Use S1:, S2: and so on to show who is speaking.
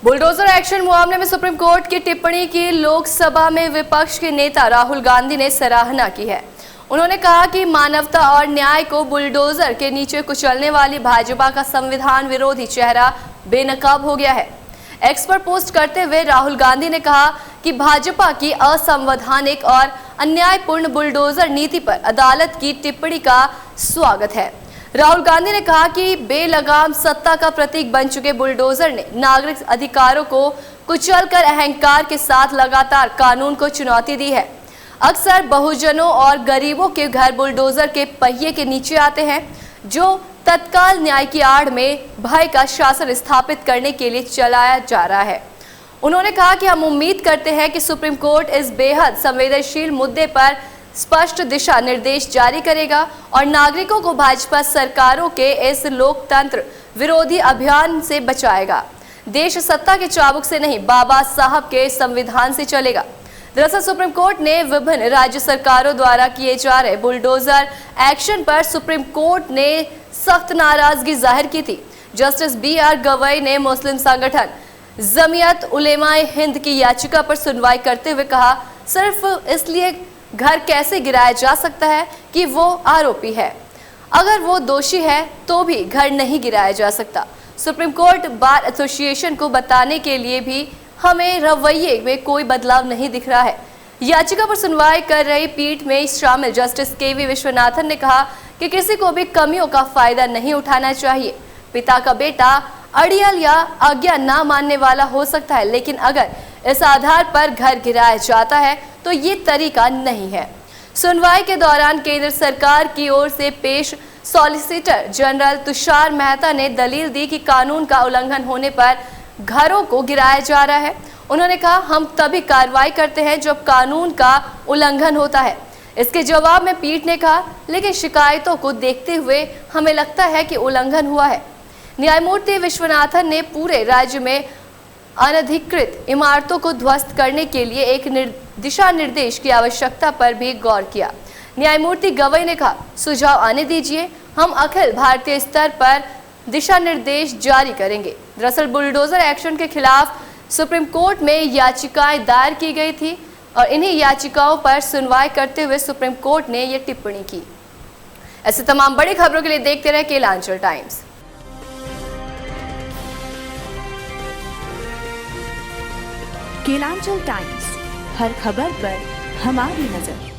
S1: Bulldozer action मामले में supreme court की टिप्पणी की लोकसभा में विपक्ष के नेता राहुल गांधी ने सराहना की है। उन्होंने कहा कि मानवता और न्याय को बुलडोजर के नीचे कुचलने वाली भाजपा का संविधान विरोधी चेहरा बेनकाब हो गया है। एक्स पर पोस्ट करते हुए राहुल गांधी ने कहा कि भाजपा की असंवैधानिक और अन्यायपूर्ण बुलडोजर नीति पर अदालत की टिप्पणी का स्वागत है। राहुल गांधी ने कहा कि बेलगाम सत्ता का प्रतीक बन चुके बुलडोजर ने नागरिक अधिकारों को कुचलकर अहंकार के साथ लगातार कानून को चुनौती दी है। अक्सर बहुजनों और गरीबों के घर बुलडोजर के पहिए के नीचे आते हैं, जो तत्काल न्याय की आड़ में भय का शासन स्थापित करने के लिए चलाया जा रहा है। उन्होंने कहा कि हम उम्मीद करते हैं कि सुप्रीम कोर्ट इस बेहद संवेदनशील मुद्दे पर स्पष्ट दिशा निर्देश जारी करेगा और नागरिकों को भाजपा सरकारों के इस लोकतंत्र विरोधी अभियान से बचाएगा। देश सत्ता के चाबुक से नहीं, बाबा साहब के संविधान से चलेगा। दरअसल सुप्रीम कोर्ट ने विभिन्न राज्य सरकारों द्वारा किए जा रहे बुलडोजर एक्शन पर सुप्रीम कोर्ट ने सख्त नाराजगी जाहिर की थी। जस्टिस BR गवई ने मुस्लिम संगठन जमीयत उलेमाए हिंद की याचिका पर सुनवाई करते हुए कहा, सिर्फ इसलिए घर कैसे गिराया जा सकता है कि वो आरोपी है। अगर वो दोषी है तो भी घर नहीं गिराया जा सकता। सुप्रीम कोर्ट बार एसोसिएशन को बताने के लिए भी हमें रवैये में कोई बदलाव नहीं दिख रहा है। याचिका पर सुनवाई कर रही पीठ में शामिल जस्टिस KV विश्वनाथन ने कहा कि किसी को भी कमियों का फायदा नहीं उठाना चाहिए। पिता का बेटा अड़ियल या आज्ञा ना मानने वाला हो सकता है, लेकिन अगर इस आधार पर घर गिराया जाता है तो ये तरीका नहीं है। सुनवाई के दौरान केंद्र सरकार की ओर से पेश सॉलिसिटर जनरल तुषार मेहता ने दलील दी कि कानून का उल्लंघन होने पर घरों को गिराया जा रहा है। उन्होंने कहा, हम तभी कार्रवाई करते हैं जब कानून का उल्लंघन होता है। इसके जवाब में पीठ ने कहा, लेकिन शिकायतों को देखते हुए हमें लगता है कि उल्लंघन हुआ है। न्यायमूर्ति विश्वनाथन ने पूरे राज्य में अनधिकृत इमारतों को ध्वस्त करने के लिए एक दिशा निर्देश की आवश्यकता पर भी गौर किया। न्यायमूर्ति गवई ने कहा, सुझाव आने दीजिए, हम अखिल भारतीय स्तर पर दिशा निर्देश जारी करेंगे। दरअसल बुलडोजर एक्शन के खिलाफ सुप्रीम कोर्ट में याचिकाएं दायर की गई थी और इन्हीं याचिकाओं पर सुनवाई करते हुए सुप्रीम कोर्ट ने ये टिप्पणी की। ऐसे तमाम बड़ी खबरों के लिए देखते रहे केलांचल टाइम्स।
S2: केलांचल टाइम्स, हर खबर पर हमारी नजर।